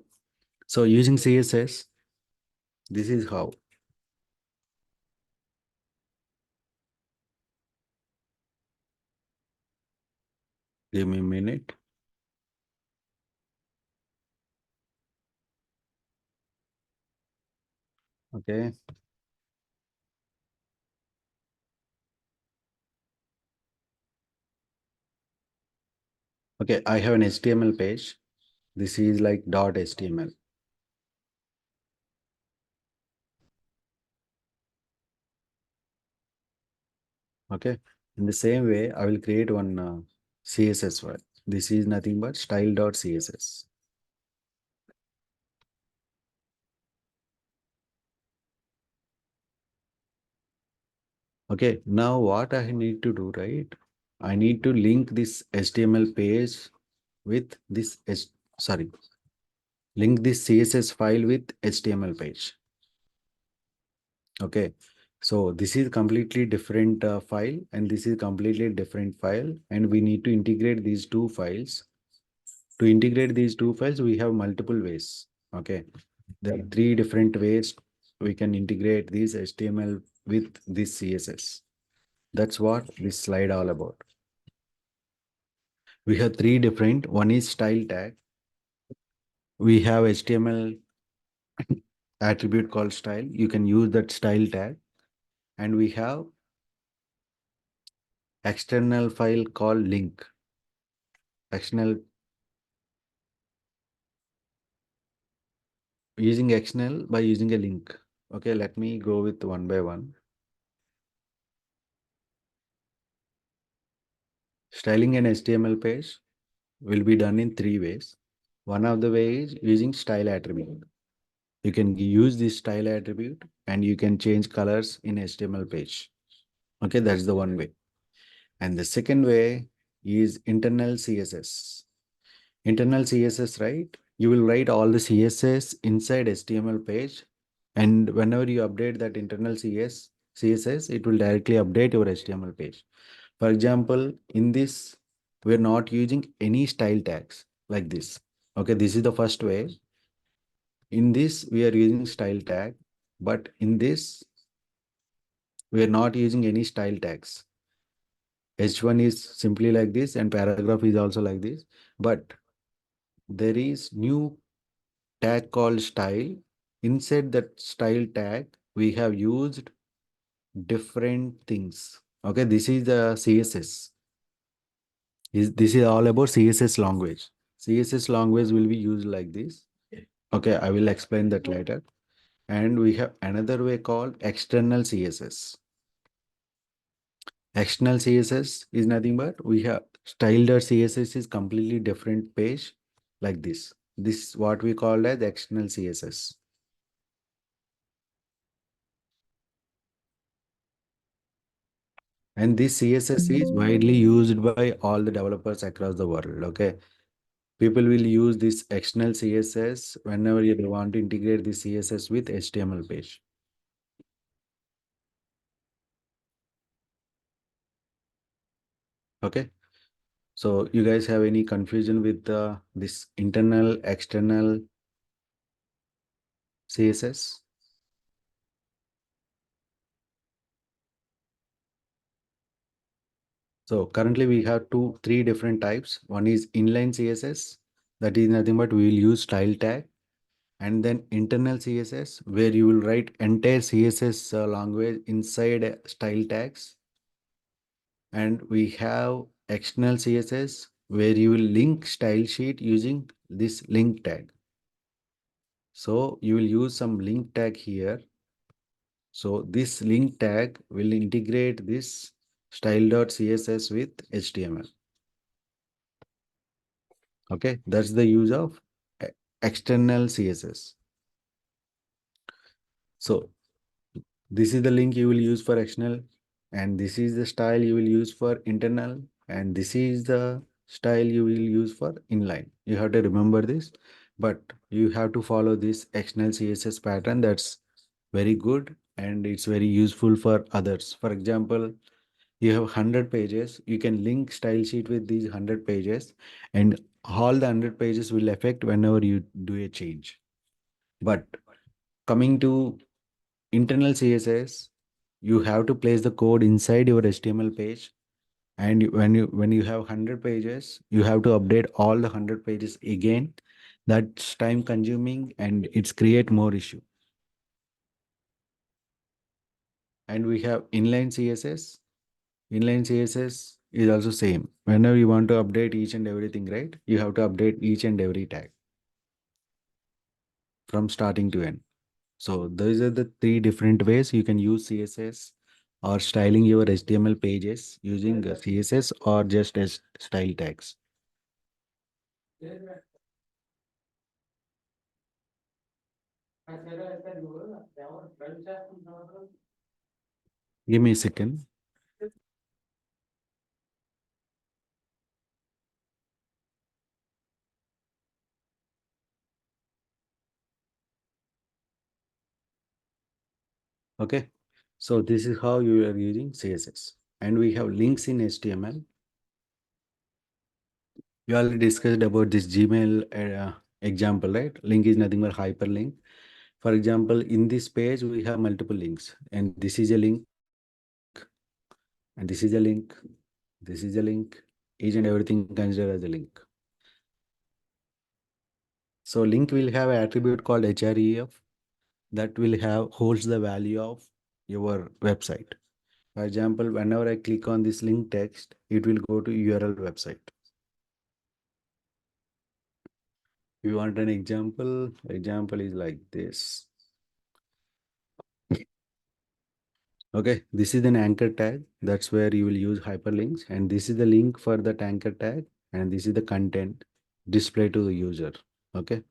So using CSS, this is how. Give me a minute. Okay. Okay. I have an HTML page. This is like .html. Okay. In the same way, I will create one CSS file. This is nothing but style.css. Okay. Now what I need to do, right? I need to link this HTML page with this, sorry, link this CSS file with HTML page. Okay. So this is completely different file, and this is completely different file, and we need to integrate these two files. To integrate these two files, we have multiple ways. Okay. There are three different ways we can integrate this HTML with this CSS. That's what this slide all about. We have three different. One is style tag. We have HTML attribute called style. You can use that style tag. And we have external file called link. External, using external by using a link. Okay, let me go with one by one. Styling an HTML page will be done in three ways. One of the ways is using style attribute. You can use this style attribute and you can change colors in HTML page. Okay, that's the one way. And the second way is internal CSS. Internal CSS, right? You will write all the CSS inside HTML page. And whenever you update that internal CSS, it will directly update your HTML page. For example, in this, we're not using any style tags like this. Okay, this is the first way. In this, we are using style tag, but in this, we are not using any style tags. H1 is simply like this, and paragraph is also like this. But there is new tag called style. Inside that style tag, we have used different things. Okay, this is the CSS. This is all about CSS language. CSS language will be used like this. Okay, I will explain that later. And we have another way called external CSS. External CSS is nothing but we have style.css is completely different page like this. This is what we call as external CSS. And this CSS is widely used by all the developers across the world. Okay. People will use this external CSS whenever you want to integrate the CSS with HTML page. Okay. So you guys have any confusion with this internal, external CSS? So currently we have three different types. One is inline CSS, that is nothing but we will use style tag, and then internal CSS where you will write entire CSS language inside style tags, and we have external CSS where you will link style sheet using this link tag. So you will use some link tag here. So this link tag will integrate this style.css with HTML. Okay, that's the use of external CSS. So this is the link you will use for external, and this is the style you will use for internal, and this is the style you will use for inline. You have to remember this, but you have to follow this external CSS pattern. That's very good and it's very useful for others. For example, you have 100 pages, you can link style sheet with these 100 pages, and all the 100 pages will affect whenever you do a change. But coming to internal CSS, you have to place the code inside your HTML page, and when you have 100 pages, you have to update all the 100 pages again. That's time consuming and it's create more issue. And we have inline CSS. Inline CSS is also same. Whenever you want to update each and everything, right? You have to update each and every tag from starting to end. So those are the three different ways you can use CSS or styling your HTML pages using CSS or just as style tags. Give me a second. Okay. So this is how you are using CSS. And we have links in HTML. We already discussed about this Gmail example, right? Link is nothing but hyperlink. For example, in this page, we have multiple links, and this is a link, and this is a link, this is a link, each and everything considered as a link. So link will have an attribute called href that will have holds the value of your website. For example, whenever I click on this link text, it will go to URL website. If you want an example is like this. Okay, this is an anchor tag. That's where you will use hyperlinks. And this is the link for that anchor tag. And this is the content display to the user. Okay,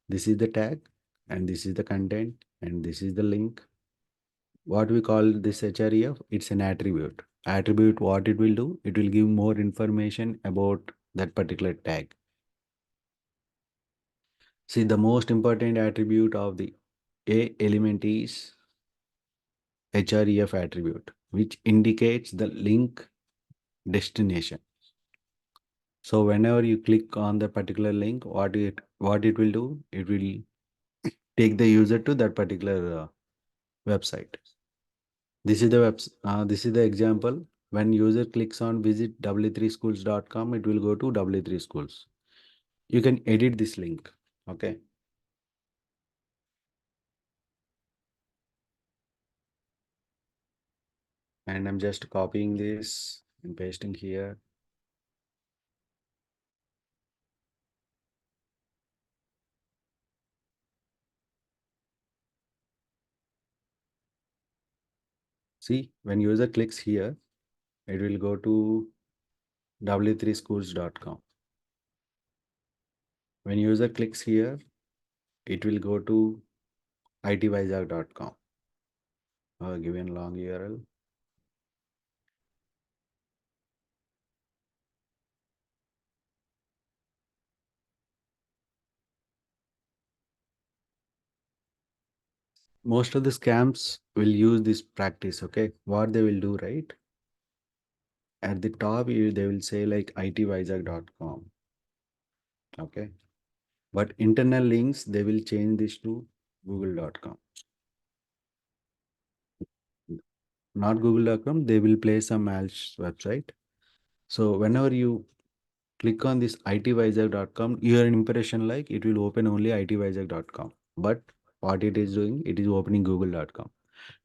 this is the tag and this is the content and this is the link. What we call this href, it's an attribute. Attribute, what it will do, it will give more information about that particular tag. See, the most important attribute of the A element is href attribute, which indicates the link destination. So whenever you click on the particular link, what it will do, it will take the user to that particular website. This is the example. When user clicks on visit w3schools.com, it will go to W3 Schools. You can edit this link. Okay. And I'm just copying this and pasting here. See, when user clicks here, it will go to w3schools.com. When user clicks here, it will go to ITVizag.com. Given long URL. Most of the scams will use this practice. Okay, what they will do, right? At the top, they will say like ITVizag.com. Okay, but internal links they will change this to google.com. Not google.com, they will place some else website. So whenever you click on this itvizag.com, your impression like it will open only itvizag.com. But what it is doing, it is opening google.com.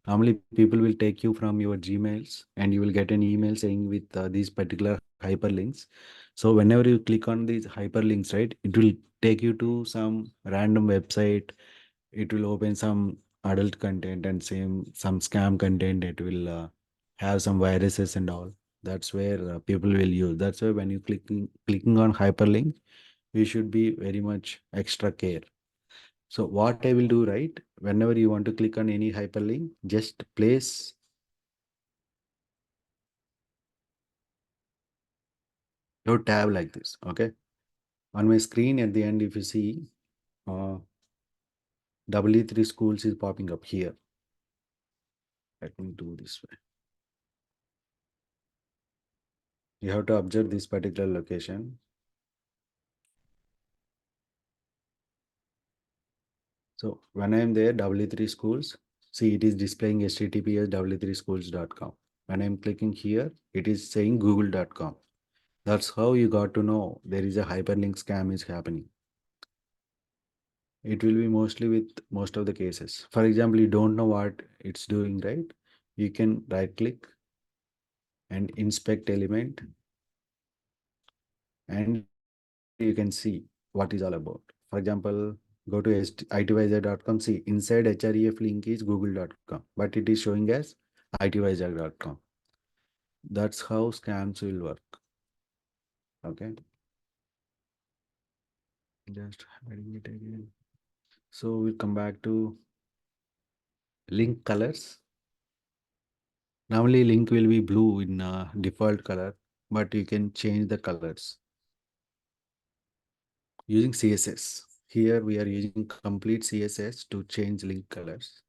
Normally, people will take you from your Gmails and you will get an email saying with these particular hyperlinks. So whenever you click on these hyperlinks, right, it will take you to some random website. It will open some adult content and some scam content. It will have some viruses and all. That's where people will use. That's why when you clicking on hyperlink, you should be very much extra care. So what I will do, right? Whenever you want to click on any hyperlink, just place your tab like this. Okay. On my screen at the end, if you see uh, W3 schools is popping up here. Let me do this way. You have to observe this particular location. So when I am there, W3 schools, see it is displaying https w3schools.com. When I'm clicking here, it is saying google.com. That's how you got to know there is a hyperlink scam is happening. It will be mostly with most of the cases. For example, you don't know what it's doing, right? You can right click and inspect element and you can see what is all about. For example, go to itvizag.com. See, inside href link is google.com, but it is showing as itvizag.com. That's how scams will work. Okay. Just hiding it again. So we'll come back to link colors. Normally link will be blue in default color, but you can change the colors using CSS. Here we are using complete CSS to change link colors.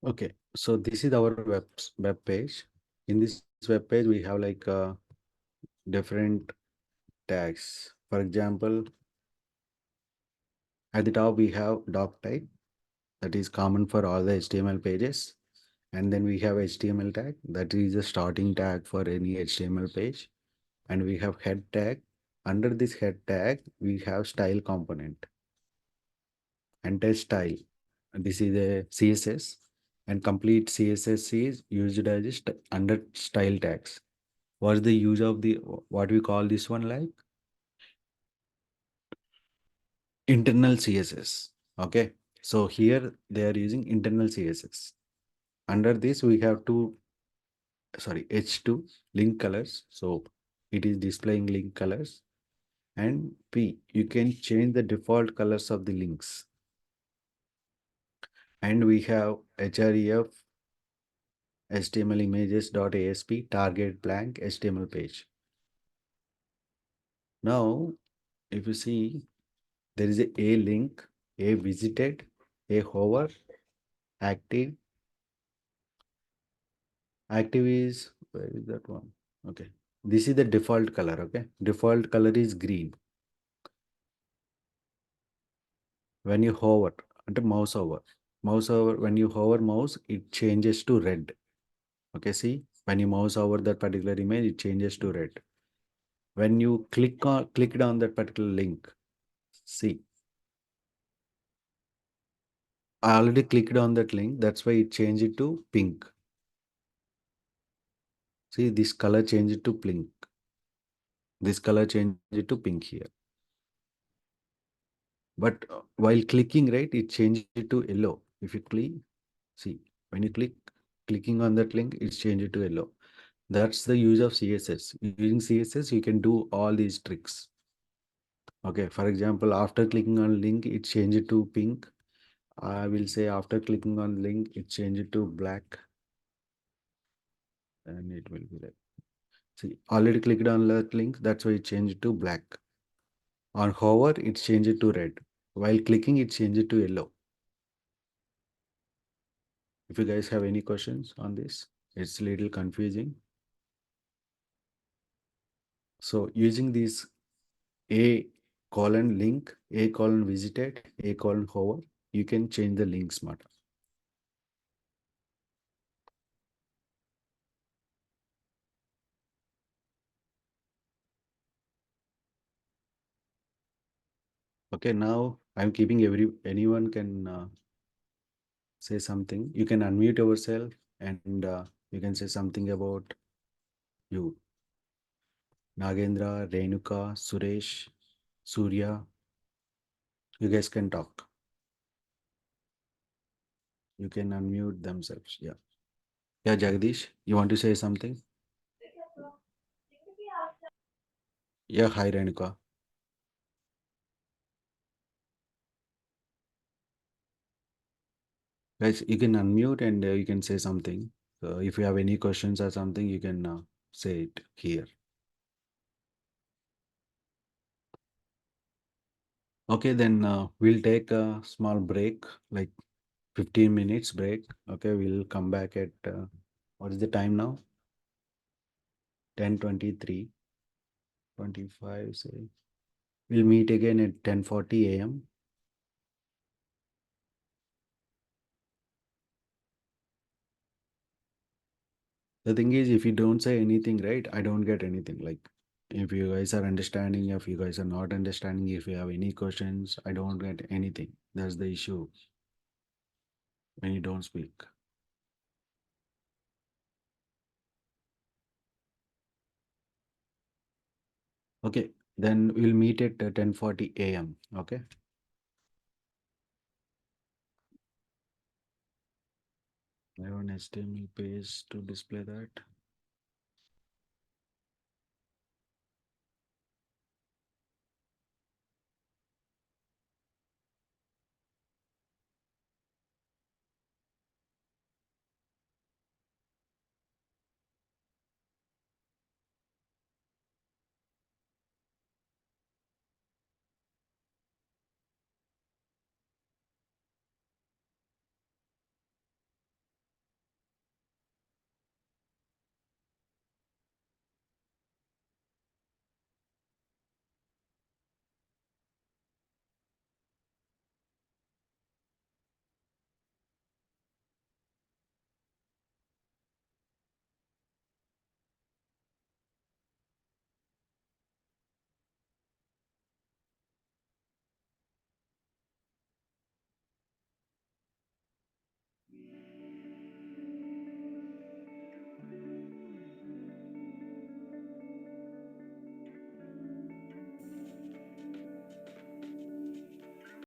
Okay, so this is our web page. In this web page, we have like different tags. For example, at the top we have doc type that is common for all the HTML pages. And then we have HTML tag that is a starting tag for any HTML page. And we have head tag. Under this head tag, we have style component and test style. This is a CSS and complete CSS is used as a under style tags. What's the use of the what we call this one like internal CSS? Okay, so here they are using internal CSS. Under this we have to H2 link colors. So it is displaying link colors. And P, you can change the default colors of the links. And we have href HTML images.asp target blank HTML page. Now, if you see, there is a link, a visited, a hover, active. Active is, where is that one? Okay. This is the default color. Okay. Default color is green. When you hover, and mouse over, when you hover mouse, it changes to red. Okay. See, when you mouse over that particular image, it changes to red. When you clicked on that particular link, see, I already clicked on that link. That's why it changed it to pink. See, this color change it to pink. This color change it to pink here. But while clicking, right, it changes it to yellow. If you click, see, when you clicking on that link, it's changed to yellow. That's the use of CSS. Using CSS, you can do all these tricks. Okay, for example, after clicking on link, it changed to pink. I will say after clicking on link, it changed to black, and it will be like, see, already clicked on that link, that's why it changed to black. On hover, it changed to red. While clicking, it changed to yellow. If you guys have any questions on this, it's a little confusing. So using this a colon link, a colon visited, a colon hover, you can change the link smarter. Okay, now I'm keeping anyone can say something. You can unmute yourself and you can say something about you. Nagendra, Renuka, Suresh, Surya, you guys can talk. You can unmute themselves. Yeah. Yeah, Jagdish, you want to say something? Yeah, hi Renuka. Guys, you can unmute and you can say something. If you have any questions or something, you can say it here. Okay, then we'll take a small break, like 15 minutes break. Okay, we'll come back at what is the time now? 10:23, 25. Say we'll meet again at 10:40 a.m. The thing is, if you don't say anything, right, I don't get anything. Like, if you guys are understanding, if you guys are not understanding, if you have any questions, I don't get anything. That's the issue when you don't speak. Okay, then we'll meet at 10:40 a.m. Okay. I want HTML page to display that.